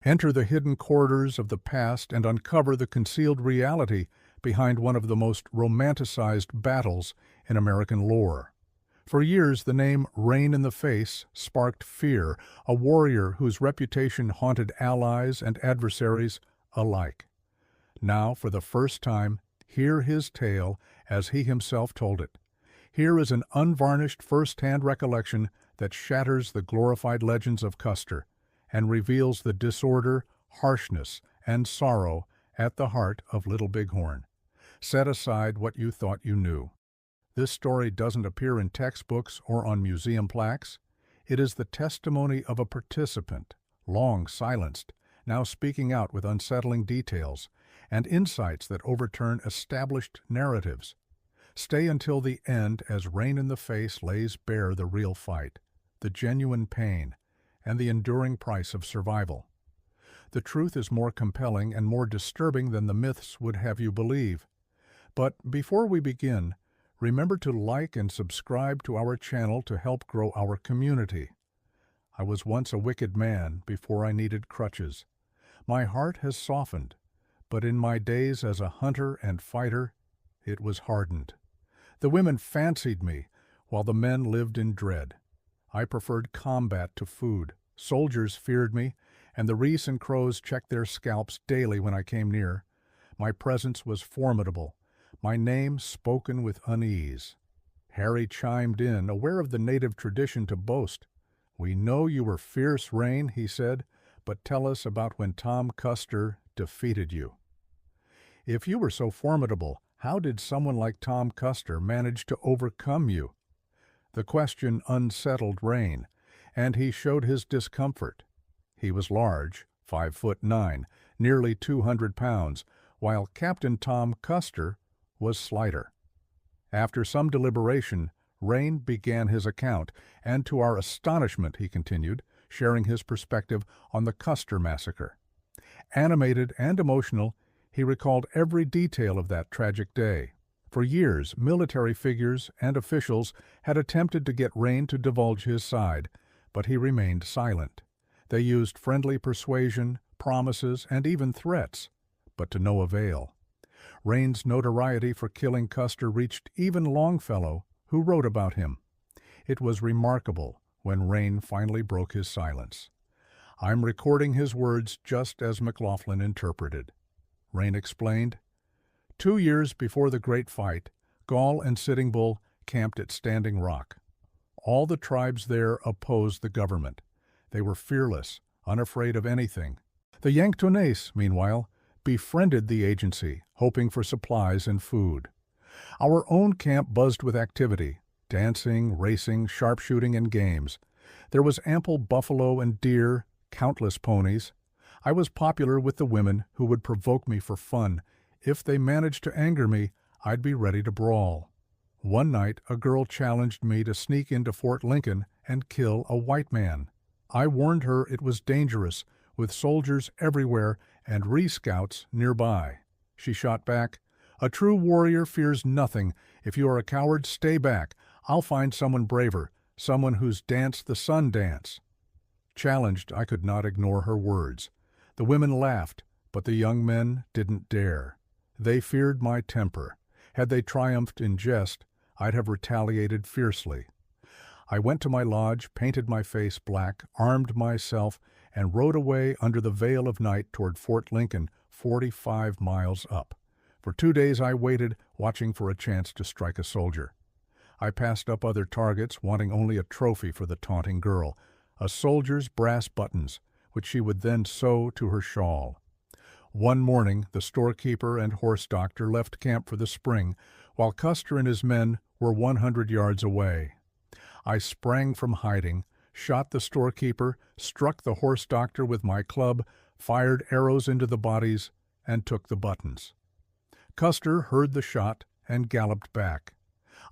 Enter the hidden corridors of the past and uncover the concealed reality behind one of the most romanticized battles in American lore. For years, the name Rain in the Face sparked fear, a warrior whose reputation haunted allies and adversaries alike. Now, for the first time, hear his tale as he himself told it. Here is an unvarnished first-hand recollection that shatters the glorified legends of Custer and reveals the disorder, harshness, and sorrow at the heart of Little Bighorn. Set aside what you thought you knew. This story doesn't appear in textbooks or on museum plaques. It is the testimony of a participant, long silenced, now speaking out with unsettling details and insights that overturn established narratives. Stay until the end as Rain in the Face lays bare the real fight, the genuine pain, and the enduring price of survival. The truth is more compelling and more disturbing than the myths would have you believe. But before we begin, remember to like and subscribe to our channel to help grow our community. I was once a wicked man before I needed crutches. My heart has softened, but in my days as a hunter and fighter, it was hardened. The women fancied me, while the men lived in dread. I preferred combat to food. Soldiers feared me, and the Reese and Crows checked their scalps daily when I came near. My presence was formidable, my name spoken with unease. Harry chimed in, aware of the native tradition to boast. "We know you were fierce, Rain," he said, "but tell us about when Tom Custer defeated you." If you were so formidable, how did someone like Tom Custer manage to overcome you? The question unsettled Rain, and he showed his discomfort. He was large, 5'9", nearly 200 pounds, while Captain Tom Custer was slighter. After some deliberation, Rain began his account, and to our astonishment, he continued, sharing his perspective on the Custer massacre. Animated and emotional, he recalled every detail of that tragic day. For years, military figures and officials had attempted to get Rain to divulge his side, but he remained silent. They used friendly persuasion, promises, and even threats, but to no avail. Rain's notoriety for killing Custer reached even Longfellow, who wrote about him. It was remarkable when Rain finally broke his silence. I'm recording his words just as McLaughlin interpreted. Rain explained, 2 years before the great fight, Gall and Sitting Bull camped at Standing Rock. All the tribes there opposed the government. They were fearless, unafraid of anything. The Yanktonais, meanwhile, befriended the agency, hoping for supplies and food. Our own camp buzzed with activity, dancing, racing, sharpshooting, and games. There was ample buffalo and deer, countless ponies. I was popular with the women who would provoke me for fun. If they managed to anger me, I'd be ready to brawl. One night, a girl challenged me to sneak into Fort Lincoln and kill a white man. I warned her it was dangerous, with soldiers everywhere and re-scouts nearby. She shot back, "A true warrior fears nothing. If you are a coward, stay back. I'll find someone braver, someone who's danced the sun dance." Challenged, I could not ignore her words. The women laughed, but the young men didn't dare. They feared my temper. Had they triumphed in jest, I'd have retaliated fiercely. I went to my lodge, painted my face black, armed myself, and rode away under the veil of night toward Fort Lincoln, 45 miles up. For 2 days I waited, watching for a chance to strike a soldier. I passed up other targets, wanting only a trophy for the taunting girl, a soldier's brass buttons, which she would then sew to her shawl. One morning, the storekeeper and horse doctor left camp for the spring, while Custer and his men were 100 yards away. I sprang from hiding, shot the storekeeper, struck the horse doctor with my club, fired arrows into the bodies, and took the buttons. Custer heard the shot and galloped back.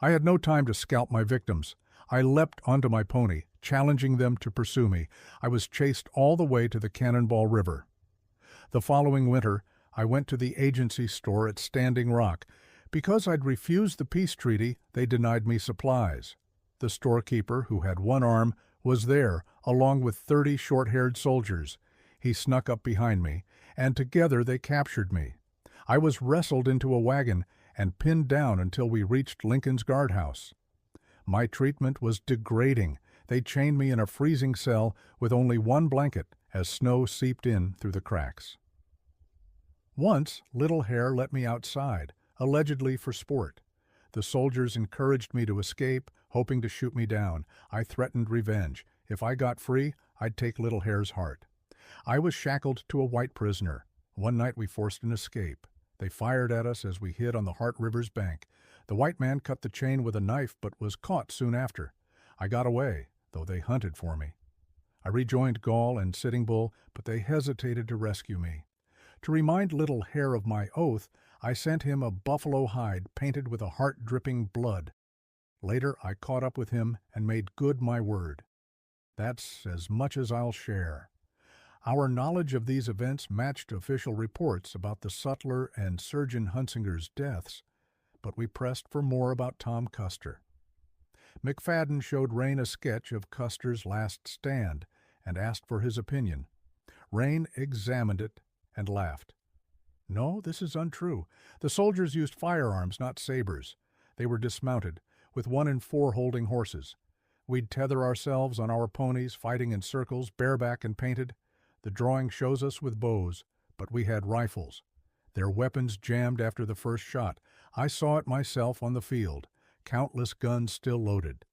I had no time to scalp my victims. I leapt onto my pony, challenging them to pursue me. I was chased all the way to the Cannonball River. The following winter, I went to the agency store at Standing Rock. Because I'd refused the peace treaty, they denied me supplies. The storekeeper, who had one arm, was there, along with 30 short-haired soldiers. He snuck up behind me, and together they captured me. I was wrestled into a wagon and pinned down until we reached Lincoln's guardhouse. My treatment was degrading. They chained me in a freezing cell with only one blanket as snow seeped in through the cracks. Once, Little Hare let me outside, allegedly for sport. The soldiers encouraged me to escape, hoping to shoot me down. I threatened revenge. If I got free, I'd take Little Hare's heart. I was shackled to a white prisoner. One night we forced an escape. They fired at us as we hid on the Heart River's bank. The white man cut the chain with a knife but was caught soon after. I got away, though they hunted for me. I rejoined Gall and Sitting Bull, but they hesitated to rescue me. To remind Little Hare of my oath, I sent him a buffalo hide painted with a heart-dripping blood. Later, I caught up with him and made good my word. That's as much as I'll share. Our knowledge of these events matched official reports about the sutler and Surgeon Hunsinger's deaths, but we pressed for more about Tom Custer. McFadden showed Rain a sketch of Custer's last stand and asked for his opinion. Rain examined it and laughed. No, this is untrue. The soldiers used firearms, not sabers. They were dismounted, with 1 in 4 holding horses. We'd tether ourselves on our ponies, fighting in circles, bareback and painted. The drawing shows us with bows, but we had rifles. Their weapons jammed after the first shot. I saw it myself on the field, countless guns still loaded.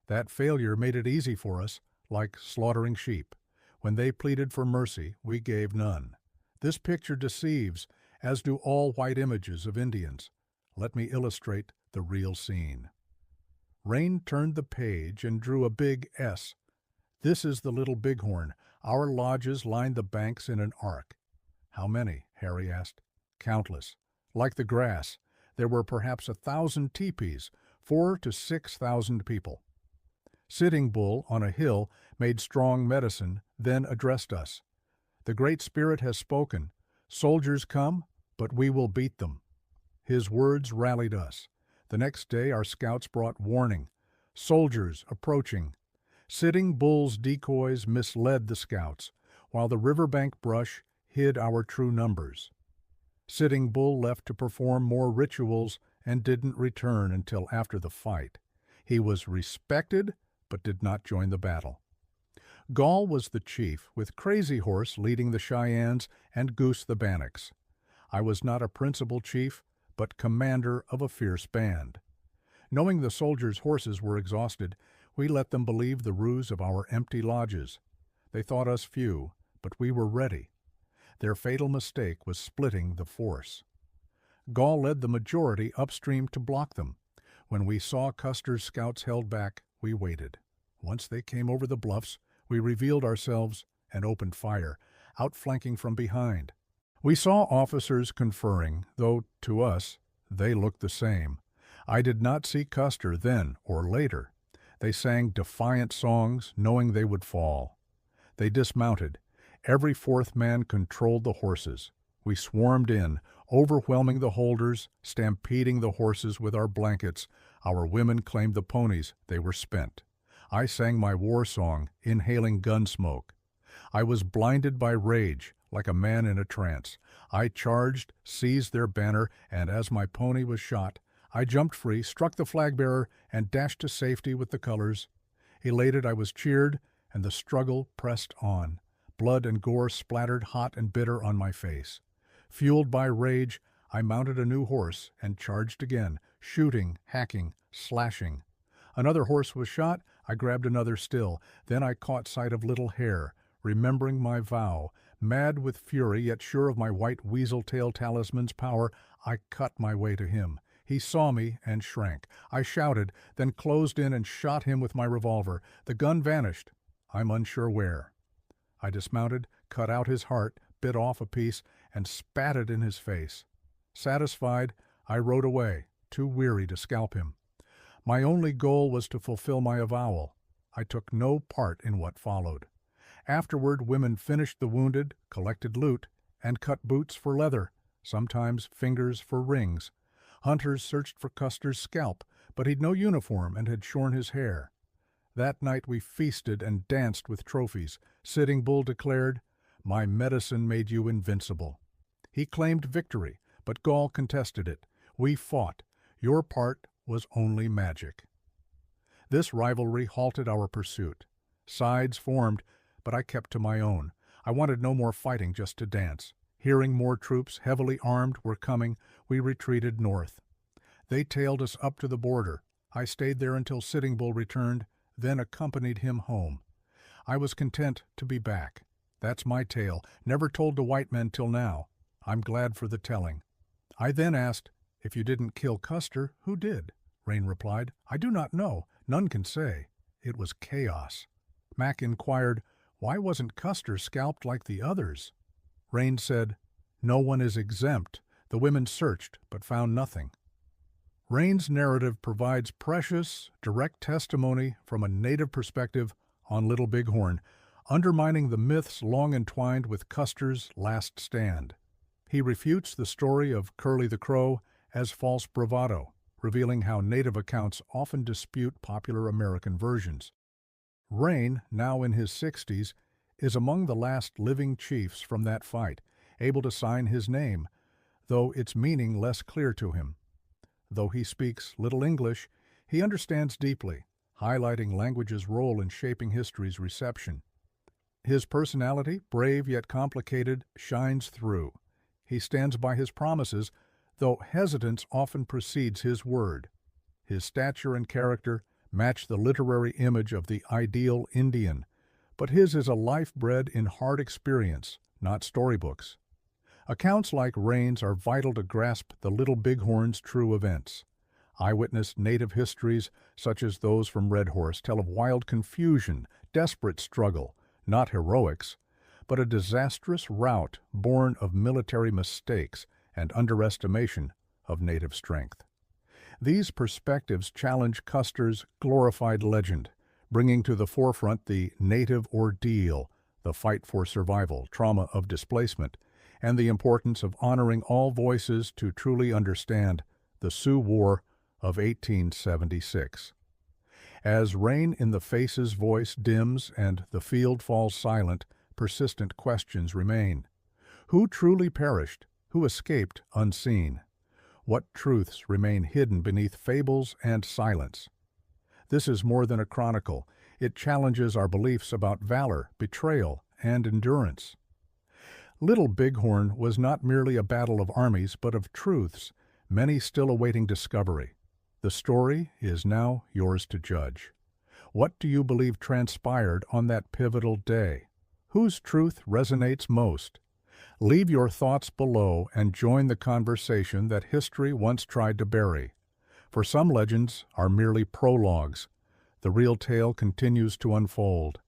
That failure made it easy for us, like slaughtering sheep. When they pleaded for mercy, we gave none. This picture deceives, as do all white images of Indians. Let me illustrate the real scene. Rain turned the page and drew a big S. This is the Little Bighorn. Our lodges lined the banks in an arc. How many? Harry asked. Countless. Like the grass, there were perhaps 1,000 teepees, 4,000 to 6,000 people. Sitting Bull on a hill made strong medicine, then addressed us. The Great Spirit has spoken. Soldiers come, but we will beat them. His words rallied us. The next day our scouts brought warning. Soldiers approaching. Sitting Bull's decoys misled the scouts, while the riverbank brush hid our true numbers. Sitting Bull left to perform more rituals and didn't return until after the fight. He was respected, but did not join the battle. Gall was the chief, with Crazy Horse leading the Cheyennes and Goose the Bannocks. I was not a principal chief, but commander of a fierce band. Knowing the soldiers' horses were exhausted, we let them believe the ruse of our empty lodges. They thought us few, but we were ready. Their fatal mistake was splitting the force. Gall led the majority upstream to block them. When we saw Custer's scouts held back, we waited. Once they came over the bluffs, we revealed ourselves and opened fire, outflanking from behind. We saw officers conferring, though to us they looked the same. I did not see Custer then or later. They sang defiant songs, knowing they would fall. They dismounted. Every 4th man controlled the horses. We swarmed in, overwhelming the holders, stampeding the horses with our blankets. Our women claimed the ponies. They were spent. I sang my war song, inhaling gun smoke. I was blinded by rage, like a man in a trance. I charged, seized their banner, and as my pony was shot, I jumped free, struck the flag-bearer, and dashed to safety with the colors. Elated, I was cheered, and the struggle pressed on. Blood and gore splattered hot and bitter on my face. Fueled by rage, I mounted a new horse and charged again, shooting, hacking, slashing. Another horse was shot. I grabbed another still. Then I caught sight of Little Hare, remembering my vow. Mad with fury, yet sure of my white weasel-tail talisman's power, I cut my way to him. He saw me and shrank. I shouted, then closed in and shot him with my revolver. The gun vanished. I'm unsure where. I dismounted, cut out his heart, bit off a piece, and spat it in his face. Satisfied, I rode away, too weary to scalp him. My only goal was to fulfill my avowal. I took no part in what followed. Afterward, women finished the wounded, collected loot, and cut boots for leather, sometimes fingers for rings. Hunters searched for Custer's scalp, but he'd no uniform and had shorn his hair. That night we feasted and danced with trophies. Sitting Bull declared, My medicine made you invincible. He claimed victory, but Gaul contested it. We fought. Your part was only magic. This rivalry halted our pursuit. Sides formed, but I kept to my own. I wanted no more fighting just to dance. Hearing more troops, heavily armed, were coming, we retreated north. They tailed us up to the border. I stayed there until Sitting Bull returned, then accompanied him home. I was content to be back. That's my tale, never told to white men till now. I'm glad for the telling. I then asked, if you didn't kill Custer, who did? Rain replied, I do not know. None can say. It was chaos. Mac inquired, why wasn't Custer scalped like the others? Rain said, no one is exempt. The women searched, but found nothing. Rain's narrative provides precious, direct testimony from a native perspective on Little Bighorn, undermining the myths long entwined with Custer's last stand. He refutes the story of Curly the Crow as false bravado, revealing how native accounts often dispute popular American versions. Rain, now in his 60s, is among the last living chiefs from that fight, able to sign his name, though its meaning less clear to him. Though he speaks little English, he understands deeply, highlighting language's role in shaping history's reception. His personality, brave yet complicated, shines through. He stands by his promises, though hesitance often precedes his word. His stature and character match the literary image of the ideal Indian, but his is a life bred in hard experience, not storybooks. Accounts like Rain's are vital to grasp the Little Bighorn's true events. Eyewitness native histories, such as those from Red Horse, tell of wild confusion, desperate struggle, not heroics, but a disastrous rout born of military mistakes and underestimation of native strength. These perspectives challenge Custer's glorified legend, bringing to the forefront the native ordeal, the fight for survival, trauma of displacement, and the importance of honoring all voices to truly understand the Sioux War of 1876. As Rain in the Face's voice dims and the field falls silent, persistent questions remain. Who truly perished? Who escaped unseen? What truths remain hidden beneath fables and silence? This is more than a chronicle. It challenges our beliefs about valor, betrayal, and endurance. Little Bighorn was not merely a battle of armies, but of truths, many still awaiting discovery. The story is now yours to judge. What do you believe transpired on that pivotal day? Whose truth resonates most? Leave your thoughts below and join the conversation that history once tried to bury. For some legends are merely prologues. The real tale continues to unfold.